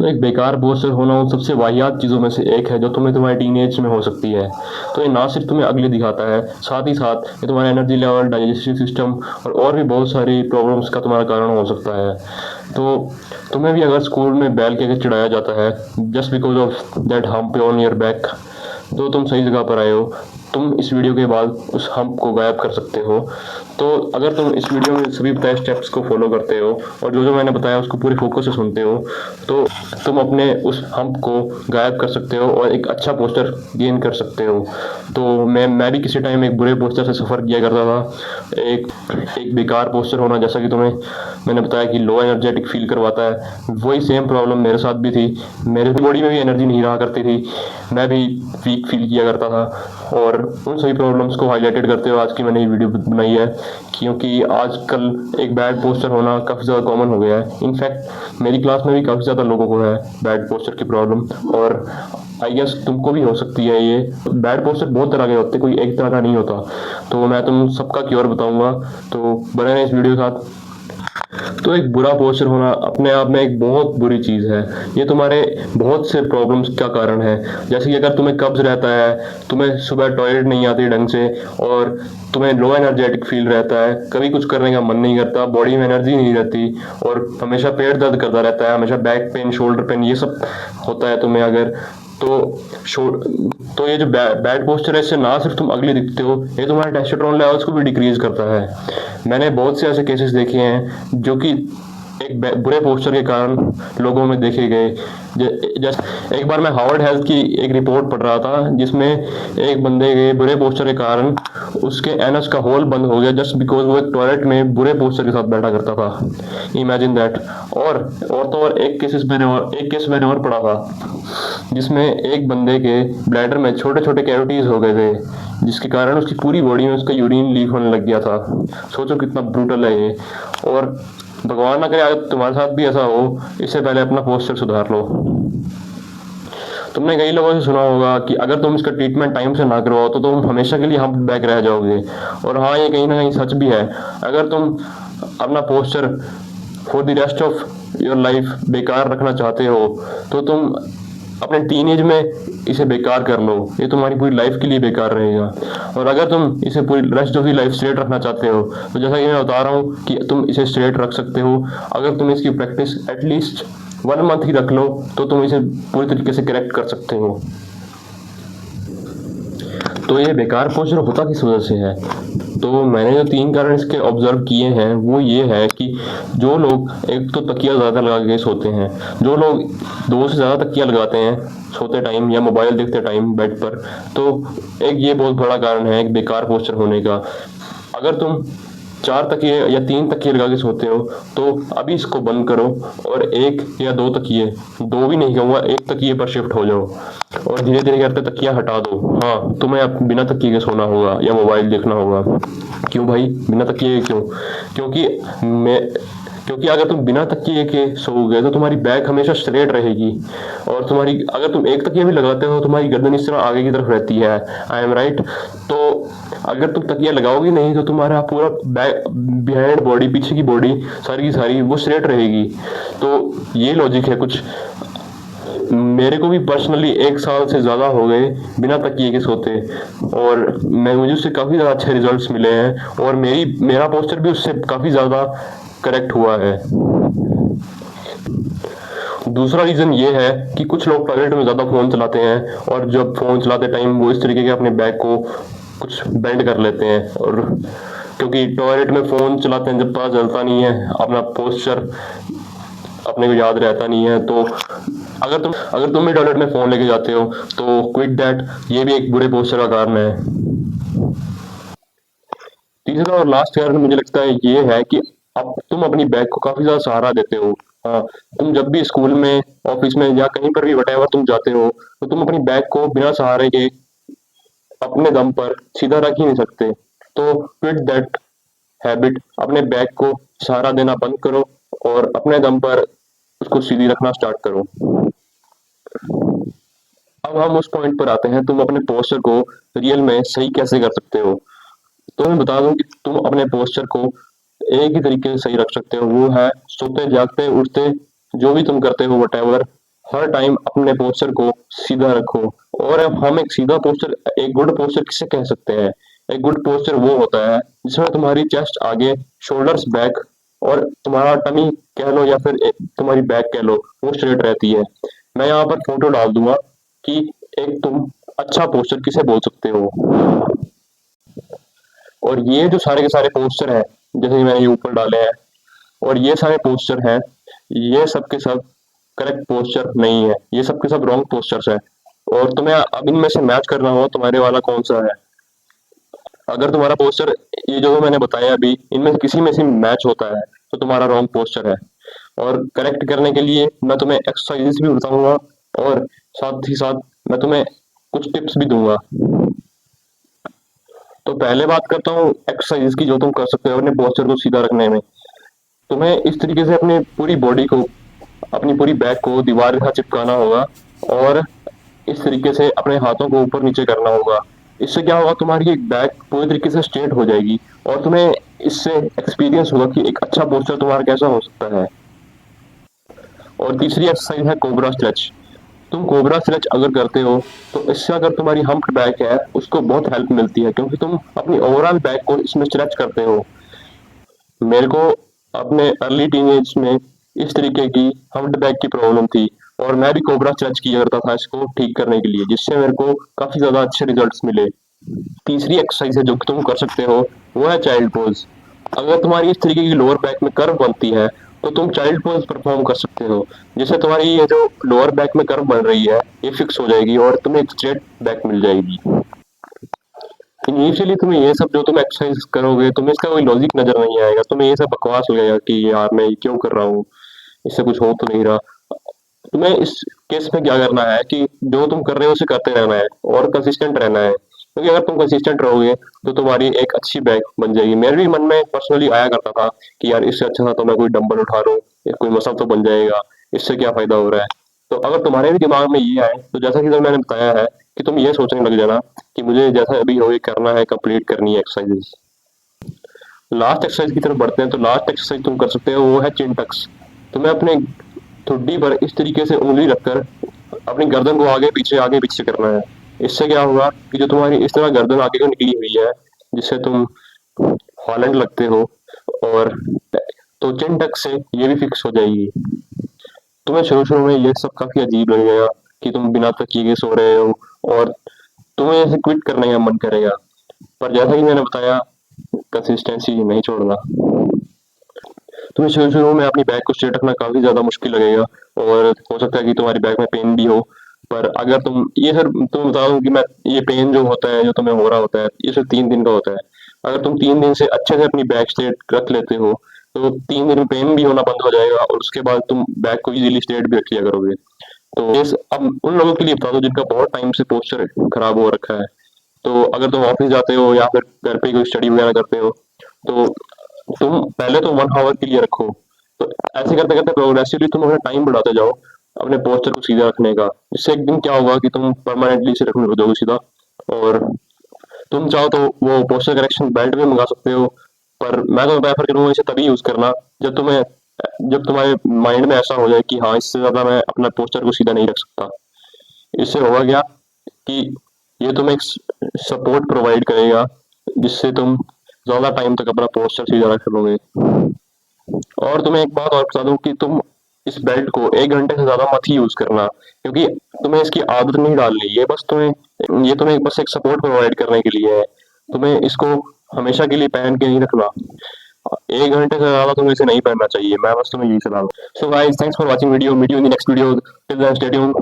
तो एक बेकार पोस्चर होना उन सबसे वाहियात चीज़ों में से एक है जो तुम्हें तुम्हारे टीनेज में हो सकती है। तो ये ना सिर्फ तुम्हें अगली दिखाता है, साथ ही साथ ये तुम्हारा एनर्जी लेवल, डाइजेस्टिव सिस्टम और भी बहुत सारी प्रॉब्लम्स का तुम्हारा कारण हो सकता है। तो तुम्हें भी अगर स्कूल में बैल के चिढ़ाया जाता है just because of that hump on your back, तो तुम सही जगह पर आए हो। तुम इस वीडियो के बाद उस हम्प को गायब कर सकते हो। तो अगर तुम इस वीडियो में सभी बताए स्टेप्स को फॉलो करते हो और जो जो मैंने बताया उसको पूरे फोकस से सुनते हो, तो तुम अपने उस हम्प को गायब कर सकते हो और एक अच्छा पोस्टर गेन कर सकते हो। तो मैं भी किसी टाइम एक बुरे पोस्टर से सफ़र किया करता था। एक एक बेकार पोस्टर होना, जैसा कि तुम्हें मैंने बताया कि लो एनर्जेटिक फील करवाता है, वही सेम प्रॉब्लम मेरे साथ भी थी। मेरे बॉडी में भी एनर्जी नहीं रहा करती थी, मैं भी वीक फील किया करता था। और उन सभी प्रॉब्लम्स को हाईलाइटेड करते हुए आज की मैंने ये वीडियो बनाई है, क्योंकि आजकल एक बैड पोस्चर होना काफ़ी ज़्यादा कॉमन हो गया है। इनफैक्ट मेरी क्लास में भी काफ़ी ज़्यादा लोगों को है बैड पोस्चर की प्रॉब्लम, और आई गेस तुमको भी हो सकती है। ये बैड पोस्चर बहुत तरह के होते हैं, कोई एक तरह का नहीं होता। तो मैं तुम सबका क्योर बताऊंगा, तो बने रहे इस वीडियो के साथ। तो एक बुरा पोस्चर होना अपने आप में एक बहुत बुरी चीज़ है। ये तुम्हारे बहुत से प्रॉब्लम्स का कारण है। जैसे कि अगर तुम्हें कब्ज रहता है, तुम्हें सुबह टॉयलेट नहीं आती ढंग से, और तुम्हें लो एनर्जेटिक फील रहता है, कभी कुछ करने का मन नहीं करता, बॉडी में एनर्जी नहीं रहती, और हमेशा पेट दर्द करता रहता है, हमेशा बैक पेन, शोल्डर पेन, ये सब होता है तुम्हें अगर, तो तो ये जो बैड पोस्चर है, इससे ना सिर्फ तुम अगली दिखते हो, ये तुम्हारे टेस्टोस्टेरोन लेवल्स को भी डिक्रीज करता है। मैंने बहुत से ऐसे केसेस देखे हैं जो कि एक बुरे पोस्चर के कारण लोगों में देखे गए। जैसे एक बार मैं हार्वर्ड हेल्थ की एक रिपोर्ट पढ़ रहा था, जिसमें एक बंदे के बुरे पोस्चर के कारण उसके एनस का होल बंद हो गया, जस्ट बिकॉज वो एक टॉयलेट में बुरे पोस्चर के साथ बैठा करता था। Imagine that. और एक केस मैंने और पढ़ा था, जिसमें एक बंदे के ब्लैडर में छोटे छोटे कैविटीज हो गए थे, जिसके कारण उसकी पूरी बॉडी में उसका यूरिन लीक होने लग गया था। सोचो कितना ब्रूटल है ये। और भगवान ना करे अगर तुम्हारे साथ भी ऐसा हो, इससे पहले अपना पोस्चर सुधार लो। तुमने कई लोगों से सुना होगा कि अगर तुम इसका ट्रीटमेंट टाइम से ना करवाओ तो तुम हमेशा के लिए हम्प बैक रह जाओगे। और हाँ, ये कहीं ना कहीं सच भी है। अगर तुम अपना posture for the rest of your life बेकार रखना चाहते हो, तो तुम अपने टीनेज में इसे बेकार कर लो। ये तुम्हारी पूरी लाइफ के लिए बेकार रहेगा। और अगर तुम इसे पूरी rest of the life straight रखना चाहते हो, तो जैसा कि मैं बता रहा हूँ कि तुम इसे स्ट्रेट रख सकते हो। अगर तुम इसकी प्रैक्टिस एटलीस्ट 1 मंथ ही रख लो, तो तुम इसे पूरी तरीके से करेक्ट कर सकते हो। तो ये बेकार पोस्चर होता किस वजह से है? तो मैंने जो 3 कारण इसके ऑब्जर्व किए हैं वो ये है कि जो लोग एक तो तकिया ज़्यादा लगा के सोते हैं, जो लोग 2 से ज़्यादा तकिया लगाते हैं सोते टाइम या मोबाइल देखते टाइम बेड पर, तो एक ये बहुत बड़ा कारण है एक बेकार पोस्चर होने का। अगर तुम 4 तकिए या 3 तकिए लगा के सोते हो, तो अभी इसको बंद करो और 1 या 2 तकिए, 2 भी नहीं कहूँगा, 1 तकिए पर शिफ्ट हो जाओ और धीरे धीरे करके तकिया हटा दो। हाँ, तुम्हें अब बिना तकिए के सोना होगा या मोबाइल देखना होगा। क्यों भाई बिना तकिए के क्यों? क्योंकि मैं क्योंकि अगर तुम बिना तकिए के सोओगे तो तुम्हारी बैक हमेशा स्ट्रेट रहेगी, और तुम्हारी अगर तुम एक तकिया भी लगाते हो तुम्हारी गर्दन इस तरह आगे की तरफ रहती है। I am right. तो अगर तुम तकिया लगाओगे नहीं तो तुम्हारा पूरा बैक, बिहाइंड बॉडी, पीछे की बॉडी सारी की सारी वो स्ट्रेट रहेगी। तो ये लॉजिक है कुछ। मेरे को भी पर्सनली 1 साल से ज़्यादा हो गए बिना तकिए के सोते, और मुझे उससे काफ़ी ज़्यादा अच्छे रिजल्ट्स मिले हैं, और मेरा पोस्चर भी उससे काफ़ी ज़्यादा करेक्ट हुआ है। दूसरा रीज़न ये है कि कुछ लोग टॉयलेट में ज़्यादा फ़ोन चलाते हैं, और जब फ़ोन चलाते टाइम वो इस तरीके के अपने बैक को कुछ बेंड कर लेते हैं, और क्योंकि टॉयलेट में फ़ोन चलाते हैं जब पता चलता नहीं है, अपना पोस्चर अपने को याद रहता नहीं है। तो अगर तुम भी टॉयलेट में फ़ोन लेके जाते हो तो क्विट दैट, ये भी एक बुरे पोस्चर का कारण है। तीसरा और लास्ट कारण मुझे लगता है ये है कि अब तुम अपनी बैग को काफी ज्यादा सहारा देते हो। हाँ, तुम जब भी स्कूल में, ऑफिस में या कहीं पर भी वटेवर तुम जाते हो, तो तुम अपनी बैग को बिना सहारे के अपने दम पर सीधा रख ही नहीं सकते। तो क्विट दैट हैबिट, अपने बैग को सहारा देना बंद करो और अपने दम पर उसको सीधी रखना स्टार्ट करो। अब हम उस पॉइंट पर आते हैं, तुम अपने पोस्चर को रियल में सही कैसे कर सकते हो। तो मैं बता दूं कि तुम अपने पोस्चर को एक ही तरीके से सही रख सकते हो, वो है सोते जागते उठते जो भी तुम करते हो वटेवर, हर टाइम अपने पोस्चर को सीधा रखो। और अब हम एक सीधा पोस्चर, एक गुड पोस्चर किसे कह सकते हैं? एक गुड पोस्चर वो होता है जिसमें तुम्हारी चेस्ट आगे, शोल्डर्स बैक, और तुम्हारा टमी कह लो या फिर तुम्हारी बैक कह लो, वो स्ट्रेट रहती है। मैं यहाँ पर फोटो डाल दूंगा कि एक तुम अच्छा पोस्चर किसे बोल सकते हो। और ये जो सारे के सारे पोस्चर हैं, जैसे कि मैंने ये ऊपर डाले हैं, और ये सारे पोस्चर हैं, ये सब के सब करेक्ट पोस्चर नहीं है, ये सब के सब रॉन्ग पोस्चर्स है। और तुम्हें अब इनमें से मैच करना हो तुम्हारे वाला कौन सा है। अगर तुम्हारा पोस्चर ये जो मैंने बताया अभी इनमें से किसी में से मैच होता है तो तुम्हारा रॉन्ग पोस्चर है। और करेक्ट करने के लिए मैं तुम्हें एक्सरसाइजेस भी बताऊंगा, और साथ ही साथ मैं तुम्हें कुछ टिप्स भी दूंगा। तो पहले बात करता हूँ एक्सरसाइज की जो तुम कर सकते हो अपने पोस्चर को सीधा रखने में। तुम्हें इस तरीके से अपनी पूरी बॉडी को, अपनी पूरी बैक को दीवार के साथ चिपकाना होगा, और इस तरीके से अपने हाथों को ऊपर नीचे करना होगा। इससे क्या होगा, तुम्हारी एक बैक पूरी तरीके से स्ट्रेट हो जाएगी, और तुम्हें इससे एक्सपीरियंस होगा कि एक अच्छा पोस्चर तुम्हारा कैसा हो सकता है। और तीसरी एक्सरसाइज है कोबरा स्ट्रेच। तुम कोबरा स्ट्रेच अगर करते हो तो इससे अगर तुम्हारी हम्प्ड बैक है उसको बहुत हेल्प मिलती है, क्योंकि तुम अपनी ओवरऑल बैक को इसमें स्ट्रेच करते हो। मेरे को अपने अर्ली टीनेज में इस तरीके की हम्प्ड बैक की प्रॉब्लम थी, और मैं भी कोबरा स्ट्रेच किया करता था इसको ठीक करने के लिए, जिससे मेरे को काफी ज्यादा अच्छे रिजल्ट्स मिले। तीसरी एक्सरसाइज है जो कि तुम कर सकते हो, वो है चाइल्ड पोज। अगर तुम्हारी इस तरीके की लोअर बैक में कर्व बनती है तो तुम चाइल्ड पोज परफॉर्म कर सकते हो, जिससे तुम्हारी ये जो लोअर बैक में कर्व बन रही है ये फिक्स हो जाएगी और तुम्हें एक स्ट्रेट बैक मिल जाएगी। इनिशियली तुम्हें ये सब जो तुम एक्सरसाइज करोगे तुम्हें इसका कोई लॉजिक नजर नहीं आएगा, तुम्हें ये सब बकवास लगेगा कि यार मैं ये क्यों कर रहा हूँ, इससे कुछ हो तो नहीं रहा। तुम्हें इस केस में क्या करना है कि जो तुम कर रहे हो उसे करते रहना है और कंसिस्टेंट रहना है, क्योंकि अगर तुम कंसिस्टेंट रहोगे तो तुम्हारी एक अच्छी बैक बन जाएगी। मेरे भी मन में पर्सनली आया करता था कि यार इससे अच्छा था तो मैं कोई डंबल उठा लूं, कोई मसल तो बन जाएगा, इससे क्या फायदा हो रहा है। तो अगर तुम्हारे भी दिमाग में ये आए तो जैसा कि तो मैंने बताया है कि तुम ये सोचने लग जाना कि मुझे जैसा अभी हो ये करना है, कंप्लीट करनी है एक्सरसाइजेस। लास्ट एक्सरसाइज की तरफ बढ़ते हैं। तो लास्ट एक्सरसाइज तुम कर सकते हो वो है चिन टक्स। तुम्हें अपने ठुड्डी पर इस तरीके से उंगली रखकर अपनी गर्दन को आगे पीछे करना है। इससे क्या होगा कि जो तुम्हारी इस तरह गर्दन आगे को निकली हुई है जिससे तुम हॉलैंड लगते हो, और तो चिन टक से ये भी फिक्स हो जाएगी। तुम्हें शुरू शुरू में ये सब काफी अजीब लगेगा कि तुम बिना तकिए के सो रहे हो, और तुम्हें ऐसे क्विट करने का मन करेगा, पर जैसा कि मैंने बताया कंसिस्टेंसी नहीं छोड़ना। तुम्हें शुरू शुरू में अपनी बैक को स्ट्रेट रखना काफी ज्यादा मुश्किल लगेगा, और हो सकता है कि तुम्हारी बैक में पेन भी हो। पर अगर तुम ये सर तुम्हें बता दूं कि मैं ये पेन जो होता है जो तुम्हें हो रहा होता है ये सिर्फ 3 दिन का होता है। अगर तुम 3 दिन से अच्छे से अपनी बैक स्ट्रेट रख लेते हो तो 3 दिन में पेन भी होना बंद हो जाएगा, और उसके बाद तुम बैक को इजीली स्ट्रेट भी रख लिया करोगे। तो इस अब उन लोगों के लिए बता दो जिनका बहुत टाइम से पोस्चर खराब हो रखा है। तो अगर तुम ऑफिस जाते हो या फिर घर पे कोई स्टडी वगैरह करते हो तो तुम पहले तो 1 आवर के लिए रखो। तो ऐसे करते करते प्रोग्रेसिवली तुम अपना टाइम बढ़ाते जाओ अपने पोस्चर को सीधा रखने का। इससे एक दिन क्या होगा कि तुम परमानेंटली इसे रखने लग जाओगे सीधा। और तुम चाहो तो वो पोस्चर करेक्शन बेल्ट भी मंगा सकते हो, पर मैं तो प्रेफर करूंगा इसे तभी यूज करना जब तुम्हारे माइंड में ऐसा हो जाए कि हाँ इससे ज्यादा मैं अपना पोस्चर को सीधा नहीं रख सकता। इससे होगा क्या कि ये तुम्हें एक सपोर्ट प्रोवाइड करेगा जिससे तुम ज्यादा टाइम तक अपना पोस्चर सीधा रख लोगे। और तुम्हें एक बात और बता दूं कि तुम इस बेल्ट को 1 घंटे से ज्यादा मत ही यूज करना, क्योंकि तुम्हें इसकी आदत नहीं डालनी, ये तुम्हें बस एक सपोर्ट प्रोवाइड करने के लिए है। तुम्हें इसको हमेशा के लिए पहन के नहीं रखना। 1 घंटे से ज्यादा तुम्हें इसे नहीं पहनना चाहिए, मैं बस तुम्हें यही सलाह दूं। So guys, thanks for watching video, meet you in the next video, till then stay tuned.